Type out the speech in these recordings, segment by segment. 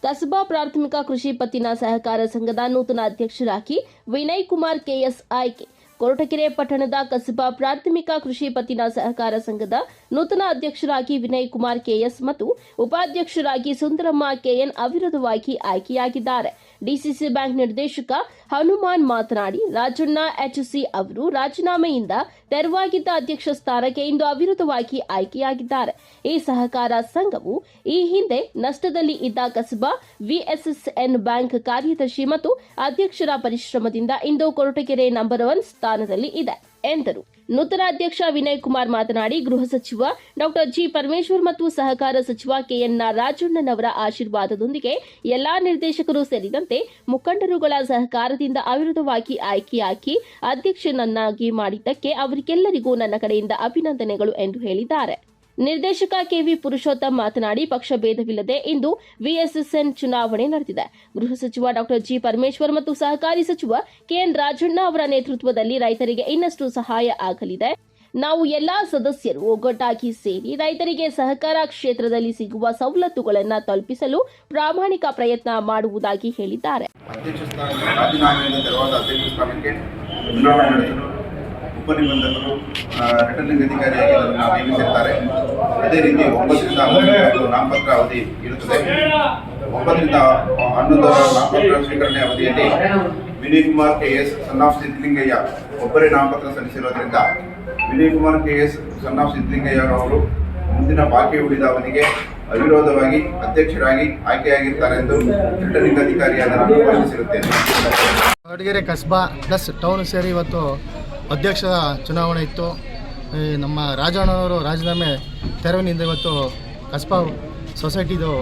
ಕಸಬಾ ಪ್ರಾಥಮಿಕ ಕೃಷಿ ಪತ್ತಿನ ಸಹಕಾರ ಸಂಘದ ನೂತನ ಅಧ್ಯಕ್ಷರಾಗಿ ವಿನಯ್ ಕುಮಾರ್ ಕೆಎಸ್ ಆಯ್ಕೆ. ಕೊರಟಗೆರೆ ಪಟ್ಟಣದ ಕಸಬಾ ಪ್ರಾಥಮಿಕ ಕೃಷಿ ಪತ್ತಿನ ಸಹಕಾರ ಸಂಘದ ನೂತನ ಅಧ್ಯಕ್ಷರಾಗಿ ವಿನಯ್ ಕುಮಾರ್ ಕೆಎಸ್ ಮತ್ತು ಉಪಾಧ್ಯಕ್ಷರಾಗಿ ಸುಂದರಮ್ಮ ಕೆಎನ್ ಅವಿರೋಧವಾಗಿ ಆಯ್ಕೆಯಾಗಿದ್ದಾರೆ. ಡಿಸಿಸಿ ಬ್ಯಾಂಕ್ ನಿರ್ದೇಶಕ ಹನುಮಾನ್ ಮಾತನಾಡಿ, ರಾಜಣ್ಣ ಎಚ್ಸಿ ಅವರು ರಾಜೀನಾಮೆಯಿಂದ ತೆರವಾಗಿದ್ದ ಅಧ್ಯಕ್ಷ ಸ್ಥಾನಕ್ಕೆ ಇಂದು ಅವಿರೋಧವಾಗಿ ಆಯ್ಕೆಯಾಗಿದ್ದಾರೆ. ಈ ಸಹಕಾರ ಸಂಘವು ಈ ಹಿಂದೆ ನಷ್ಟದಲ್ಲಿ ಇದ್ದ ಕಸಬಾ ವಿಎಸ್ಎಸ್ಎನ್ ಬ್ಯಾಂಕ್ ಕಾರ್ಯದರ್ಶಿ ಮತ್ತು ಅಧ್ಯಕ್ಷರ ಪರಿಶ್ರಮದಿಂದ ಇಂದು ಕೊರಟಗೆರೆ ನಂಬರ್ 1 ಸ್ಥಾನದಲ್ಲಿ ಇದೆ ಎಂದರು. ನೂತನ ಅಧ್ಯಕ್ಷ ವಿನಯ್ ಕುಮಾರ್ ಮಾತನಾಡಿ, ಗೃಹ ಸಚಿವ ಡಾಕ್ಟರ್ ಜಿ ಪರಮೇಶ್ವರ್ ಮತ್ತು ಸಹಕಾರ ಸಚಿವ ಕೆಎನ್ ರಾಜಣ್ಣನವರ ಆಶೀರ್ವಾದದೊಂದಿಗೆ ಎಲ್ಲಾ ನಿರ್ದೇಶಕರು ಸೇರಿದಂತೆ ಮುಖಂಡರುಗಳ ಸಹಕಾರದಿಂದ ಅವಿರೋಧವಾಗಿ ಆಯ್ಕೆಯಾಗಿ ಅಧ್ಯಕ್ಷನನ್ನಾಗಿ ಮಾಡಿದ್ದಕ್ಕೆ ಅವರಿಗೆಲ್ಲರಿಗೂ ನನ್ನ ಕಡೆಯಿಂದ ಅಭಿನಂದನೆಗಳು ಎಂದು ಹೇಳಿದ್ದಾರೆ. ನಿರ್ದೇಶಕ ಕೆವಿ ಪುರುಷೋತ್ತಮ್ ಮಾತನಾಡಿ, ಪಕ್ಷ ಭೇದವಿಲ್ಲದೆ ಇಂದು ವಿಎಸ್ಎಸ್ಎನ್ ಚುನಾವಣೆ ನಡೆದಿದೆ. ಗೃಹ ಸಚಿವ ಡಾಕ್ಟರ್ ಜಿ ಪರಮೇಶ್ವರ್ ಮತ್ತು ಸಹಕಾರಿ ಸಚಿವ ಕೆಎನ್ ರಾಜಣ್ಣ ಅವರ ನೇತೃತ್ವದಲ್ಲಿ ರೈತರಿಗೆ ಇನ್ನಷ್ಟು ಸಹಾಯ ಆಗಲಿದೆ. ನಾವು ಎಲ್ಲಾ ಸದಸ್ಯರು ಒಗ್ಗಟ್ಟಾಗಿ ಸೇರಿ ರೈತರಿಗೆ ಸಹಕಾರ ಕ್ಷೇತ್ರದಲ್ಲಿ ಸಿಗುವ ಸವಲತ್ತುಗಳನ್ನು ತಲುಪಿಸಲು ಪ್ರಾಮಾಣಿಕ ಪ್ರಯತ್ನ ಮಾಡುವುದಾಗಿ ಹೇಳಿದ್ದಾರೆ. ಉಪನಿಬಂಧಕರು ರಿಟರ್ನಿಂಗ್ ಅಧಿಕಾರಿಯಾಗಿ ನೇಮಿಸಿರ್ತಾರೆ. ಅದೇ ರೀತಿ 9 ರಿಂದ 11 ನಾಮಪತ್ರ ಅವಧಿ ಇರುತ್ತದೆ. 9 ರಿಂದ 11 ನಾಮಪತ್ರ ಸ್ವೀಕರಣೆ ಅವಧಿಯಲ್ಲಿ Vinay Kumar KS son of Siddalingaiah ಒಬ್ಬರೇ ನಾಮಪತ್ರ ಸಲ್ಲಿಸಿರೋದ್ರಿಂದ Vinay Kumar KS son of Siddalingaiah ಅವರು ಮುಂದಿನ ಬಾಕಿ ಉಳಿದ ಅವಧಿಗೆ ಅವಿರೋಧವಾಗಿ ಅಧ್ಯಕ್ಷರಾಗಿ ಆಯ್ಕೆಯಾಗಿರ್ತಾರೆ ಎಂದು ರಿಟರ್ನಿಂಗ್ ಅಧಿಕಾರಿಯಾದ ಘೋಷಿಸಿರುತ್ತೇನೆ. ಕೊರಟಗೆರೆ ಕಸ್ಬಾ ಪ್ಲಸ್ ಟೌನ್ ಸೇರಿ ಇವತ್ತು ಅಧ್ಯಕ್ಷ ಚುನಾವಣೆ ಇತ್ತು. ನಮ್ಮ ರಾಜಣ್ಣನವರು ರಾಜೀನಾಮೆ ತೆರವಿನಿಂದ ಇವತ್ತು ಕಸ್ಬಾ ಸೊಸೈಟಿದು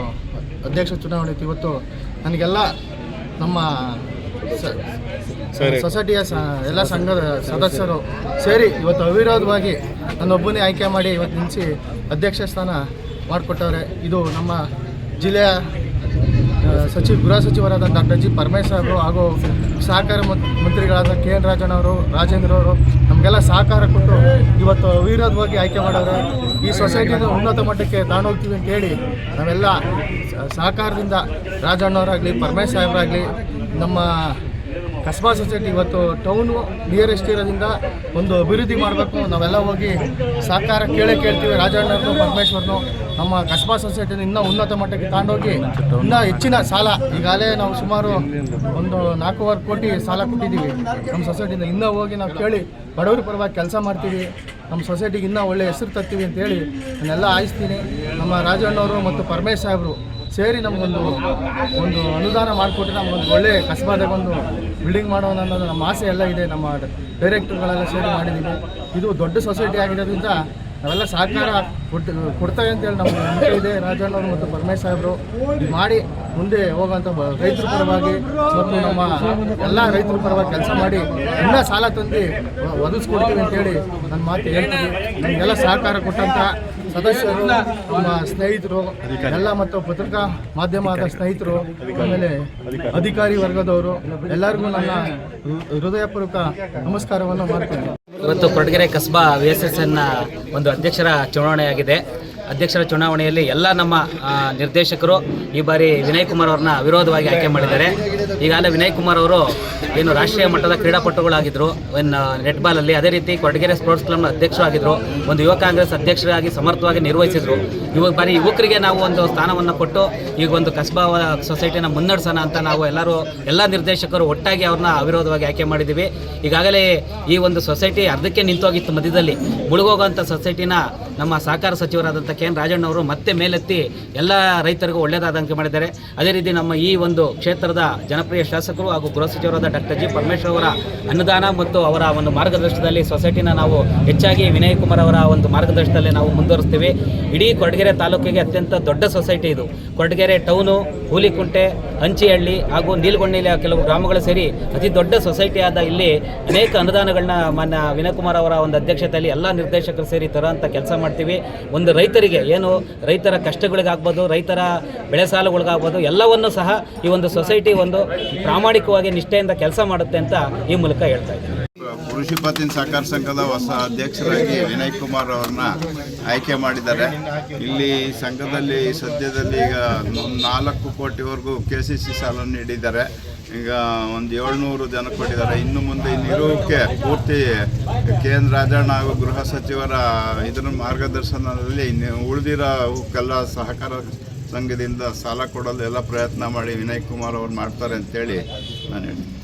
ಅಧ್ಯಕ್ಷ ಚುನಾವಣೆ ಇತ್ತು. ಇವತ್ತು ನನಗೆಲ್ಲ ನಮ್ಮ ಸೊಸೈಟಿಯ ಎಲ್ಲ ಸಂಘದ ಸದಸ್ಯರು ಸೇರಿ ಇವತ್ತು ಅವಿರೋಧವಾಗಿ ನನ್ನೊಬ್ಬನೇ ಆಯ್ಕೆ ಮಾಡಿ ಇವತ್ತು ನಿಲ್ಲಿಸಿ ಅಧ್ಯಕ್ಷ ಸ್ಥಾನ ಮಾಡಿಕೊಟ್ಟವ್ರೆ. ಇದು ನಮ್ಮ ಜಿಲ್ಲೆಯ ಗೃಹ ಸಚಿವರಾದ ಡಾಕ್ಟರ್ ಜಿ ಪರಮೇಶ್ವರ್ ಅವರು ಹಾಗೂ ಸಹಕಾರ ಮಂತ್ರಿಗಳಾದ ಕೆಎನ್ ರಾಜೇಂದ್ರ ಅವರು ನಮಗೆಲ್ಲ ಸಹಕಾರ ಕೊಟ್ಟು ಇವತ್ತು ಅವಿರೋಧವಾಗಿ ಆಯ್ಕೆ ಮಾಡೋರು. ಈ ಸೊಸೈಟಿನ ಉನ್ನತ ಮಟ್ಟಕ್ಕೆ ತಗೊಂಡೋಗ್ತೀವಿ ಅಂತ ಹೇಳಿ ನಾವೆಲ್ಲ ಸಹಕಾರದಿಂದ ರಾಜಣ್ಣವರಾಗಲಿ ಪರಮೇಶ್ ಸಾಹೇಬರಾಗಲಿ ನಮ್ಮ ಕಸ್ಬಾ ಸೊಸೈಟಿ ಇವತ್ತು ಟೌನು ನಿಯರೆಸ್ಟ್ ಇರೋದ್ರಿಂದ ಒಂದು ಅಭಿವೃದ್ಧಿ ಮಾಡಬೇಕು. ನಾವೆಲ್ಲ ಹೋಗಿ ಸಹಕಾರ ಕೇಳ್ತೀವಿ. ರಾಜಣ್ಣವ್ರನ್ನು ಪರಮೇಶ್ವರ್ನು ನಮ್ಮ ಕಸ್ಬಾ ಸೊಸೈಟಿನ ಇನ್ನೂ ಉನ್ನತ ಮಟ್ಟಕ್ಕೆ ತಗೊಂಡೋಗಿ ಇನ್ನೂ ಹೆಚ್ಚಿನ ಸಾಲ ಈಗಾಗಲೇ ನಾವು ಸುಮಾರು ಒಂದು 4.25 ಕೋಟಿ ಸಾಲ ಕೊಟ್ಟಿದ್ದೀವಿ ನಮ್ಮ ಸೊಸೈಟಿಯಿಂದ. ಇನ್ನೂ ಹೋಗಿ ನಾವು ಕೇಳಿ ಬಡವರ ಪರವಾಗಿ ಕೆಲಸ ಮಾಡ್ತೀವಿ, ನಮ್ಮ ಸೊಸೈಟಿಗೆ ಇನ್ನೂ ಒಳ್ಳೆಯ ಹೆಸರು ತರ್ತೀವಿ ಅಂತೇಳಿ ನಾನೆಲ್ಲ ಆಯಿಸ್ತೀನಿ. ನಮ್ಮ ರಾಜಣ್ಣವರು ಮತ್ತು ಪರಮೇಶ್ ಸಾಹೇಬರು ಸೇರಿ ನಮಗೊಂದು ಅನುದಾನ ಮಾಡಿಕೊಟ್ಟು ನಮಗೊಂದು ಒಳ್ಳೆಯ ಕಸಬಾದಾಗ ಒಂದು ಬಿಲ್ಡಿಂಗ್ ಮಾಡೋಣ ಅನ್ನೋದು ನಮ್ಮ ಆಸೆ ಎಲ್ಲ ಇದೆ. ನಮ್ಮ ಡೈರೆಕ್ಟರ್ಗಳೆಲ್ಲ ಸೇರಿ ಮಾಡಿದ್ದೀವಿ. ಇದು ದೊಡ್ಡ ಸೊಸೈಟಿ ಆಗಿರೋದ್ರಿಂದ ನಾವೆಲ್ಲ ಸಹಕಾರ ಕೊಡ್ತೇವೆ ಅಂತೇಳಿ ನಮಗೆ ನಂಬಿಕೆ ಇದೆ. ರಾಜಣ್ಣವರು ಮತ್ತು ಪರಮೇಶ್ ಸಾಹೇಬರು ಮಾಡಿ ಮುಂದೆ ಹೋಗೋಂಥ ರೈತರ ಪರವಾಗಿ ಮತ್ತು ನಮ್ಮ ಎಲ್ಲ ರೈತರ ಪರವಾಗಿ ಕೆಲಸ ಮಾಡಿ ಇನ್ನೂ ಸಾಲ ತಂದು ಒದಗಿಸ್ಕೊಡ್ತೀವಿ ಅಂತೇಳಿ ನನ್ನ ಮಾತು ಹೇಳ್ತೀವಿ. ನಮಗೆಲ್ಲ ಸಹಕಾರ ಕೊಟ್ಟಂಥ ಸದಸ್ಯರು, ನಮ್ಮ ಸ್ನೇಹಿತರು ಎಲ್ಲ ಮತ್ತು ಪತ್ರಿಕಾ ಮಾಧ್ಯಮದ ಸ್ನೇಹಿತರು, ಆಮೇಲೆ ಅಧಿಕಾರಿ ವರ್ಗದವರು ಎಲ್ಲರಿಗೂ ನನ್ನ ಹೃದಯಪೂರ್ವಕ ನಮಸ್ಕಾರವನ್ನು ಮಾಡ್ತೀನಿ. ಇವತ್ತು ಕೊರಟಗೆರೆ ಕಸ್ಬಾ ವಿಎಸ್ಎಸ್ಎನ್ನ ಒಂದು ಅಧ್ಯಕ್ಷರ ಚುನಾವಣೆಯಾಗಿದೆ. ಅಧ್ಯಕ್ಷರ ಚುನಾವಣೆಯಲ್ಲಿ ಎಲ್ಲ ನಮ್ಮ ನಿರ್ದೇಶಕರು ಈ ಬಾರಿ ವಿನಯ್ ಕುಮಾರ್ ಅವ್ರನ್ನ ವಿರೋಧವಾಗಿ ಆಯ್ಕೆ ಮಾಡಿದ್ದಾರೆ. ಈಗಾಗಲೇ ವಿನಯ್ ಕುಮಾರ್ ಅವರು ಏನು ರಾಷ್ಟ್ರೀಯ ಮಟ್ಟದ ಕ್ರೀಡಾಪಟುಗಳಾಗಿದ್ದರು ನೆಟ್ಬಾಲಲ್ಲಿ, ಅದೇ ರೀತಿ ಕೊರಟಗೆರೆ ಸ್ಪೋರ್ಟ್ಸ್ ಕ್ಲಬ್ನ ಅಧ್ಯಕ್ಷರಾಗಿದ್ದರು, ಒಂದು ಯುವ ಕಾಂಗ್ರೆಸ್ ಅಧ್ಯಕ್ಷರಾಗಿ ಸಮರ್ಥವಾಗಿ ನಿರ್ವಹಿಸಿದರು. ಇವಾಗ ಬಾರಿ ಯುವಕರಿಗೆ ನಾವು ಒಂದು ಸ್ಥಾನವನ್ನು ಕೊಟ್ಟು ಈಗ ಒಂದು ಕಸ್ಬಾ ಸೊಸೈಟಿನ ಮುನ್ನಡೆಸೋಣ ಅಂತ ನಾವು ಎಲ್ಲ ನಿರ್ದೇಶಕರು ಒಟ್ಟಾಗಿ ಅವ್ರನ್ನ ಅವಿರೋಧವಾಗಿ ಆಯ್ಕೆ ಮಾಡಿದ್ದೀವಿ. ಈಗಾಗಲೇ ಈ ಒಂದು ಸೊಸೈಟಿ ಅರ್ಧಕ್ಕೆ ನಿಂತೋಗಿತ್ತು, ಮಧ್ಯದಲ್ಲಿ ಮುಳುಗೋಗುವಂಥ ಸೊಸೈಟಿನ ನಮ್ಮ ಸಹಕಾರ ಸಚಿವರಾದಂಥ ಕೆಎನ್ ರಾಜಣ್ಣವರು ಮತ್ತೆ ಮೇಲೆತ್ತಿ ಎಲ್ಲ ರೈತರಿಗೂ ಒಳ್ಳೆಯದಾದಂತೆ ಮಾಡಿದ್ದಾರೆ. ಅದೇ ರೀತಿ ನಮ್ಮ ಈ ಒಂದು ಕ್ಷೇತ್ರದ ಜನಪ್ರಿಯ ಶಾಸಕರು ಹಾಗೂ ಗೃಹ ಸಚಿವರಾದ ಡಾಕ್ಟರ್ ಜಿ ಪರಮೇಶ್ವರ್ ಅವರ ಅನುದಾನ ಮತ್ತು ಅವರ ಒಂದು ಮಾರ್ಗದರ್ಶನದಲ್ಲಿ ಸೊಸೈಟಿನ ನಾವು ಹೆಚ್ಚಾಗಿ ವಿನಯ್ ಕುಮಾರ್ ಅವರ ಒಂದು ಮಾರ್ಗದರ್ಶನದಲ್ಲಿ ನಾವು ಮುಂದುವರಿಸ್ತೀವಿ. ಇಡೀ ಕೊರಟಗೆರೆ ತಾಲೂಕಿಗೆ ಅತ್ಯಂತ ದೊಡ್ಡ ಸೊಸೈಟಿ ಇದು. ಕೊರಟಗೆರೆ ಟೌನು, ಹೂಲಿಕುಂಟೆ, ಹಂಚಿಹಳ್ಳಿ ಹಾಗೂ ನೀಲಗೊಂಡಿಲಿಯ ಕೆಲವು ಗ್ರಾಮಗಳು ಸೇರಿ ಅತಿ ದೊಡ್ಡ ಸೊಸೈಟಿಯಾದ ಇಲ್ಲಿ ಅನೇಕ ಅನುದಾನಗಳನ್ನ ಮಾನ್ಯ ವಿನಯ್ ಕುಮಾರ್ ಅವರ ಒಂದು ಅಧ್ಯಕ್ಷತೆಯಲ್ಲಿ ಎಲ್ಲ ನಿರ್ದೇಶಕರು ಸೇರಿ ತರೋಂಥ ಕೆಲಸ ಮಾಡ್ತೀವಿ. ಒಂದು ರೈತರಿಗೆ ಏನು ರೈತರ ಕಷ್ಟಗಳಿಗಾಗ್ಬೋದು, ರೈತರ ಬೆಳೆ ಸಾಲಗಳಿಗಾಗ್ಬೋದು, ಎಲ್ಲವನ್ನೂ ಸಹ ಈ ಒಂದು ಸೊಸೈಟಿ ಒಂದು ಪ್ರಾಮಾಣಿಕವಾಗಿ ನಿಷ್ಠೆಯಿಂದ ಕೆಲಸ ಮಾಡುತ್ತೆ ಅಂತ ಈ ಮೂಲಕ ಹೇಳ್ತಾ ಇದ್ದೀನಿ. ಕೃಷಿ ಪತ್ತಿನ ಸಹಕಾರ ಸಂಘದ ಹೊಸ ಅಧ್ಯಕ್ಷರಾಗಿ ವಿನಯ್ ಕುಮಾರ್ ಅವ್ರನ್ನ ಆಯ್ಕೆ ಮಾಡಿದ್ದಾರೆ. ಇಲ್ಲಿ ಸಂಘದಲ್ಲಿ ಸದ್ಯದಲ್ಲಿ ಈಗ 4 ಕೋಟಿವರೆಗೂ KCC ಸಾಲನ್ನು ನೀಡಿದ್ದಾರೆ. ಈಗ ಒಂದು 700 ಜನ ಕೊಟ್ಟಿದ್ದಾರೆ. ಇನ್ನು ಮುಂದೆ ಇರೋಕ್ಕೆ ಪೂರ್ತಿ KN ರಾಜಣ್ಣ ಹಾಗೂ ಗೃಹ ಸಚಿವರ ಇದರ ಮಾರ್ಗದರ್ಶನದಲ್ಲಿ ಉಳಿದಿರೋಕ್ಕೆಲ್ಲ ಸಹಕಾರ ಸಂಘದಿಂದ ಸಾಲ ಕೊಡಲು ಎಲ್ಲ ಪ್ರಯತ್ನ ಮಾಡಿ ವಿನಯ್ ಕುಮಾರ್ ಅವರು ಮಾಡ್ತಾರೆ ಅಂತೇಳಿ ನಾನು ಹೇಳ್ತೀನಿ.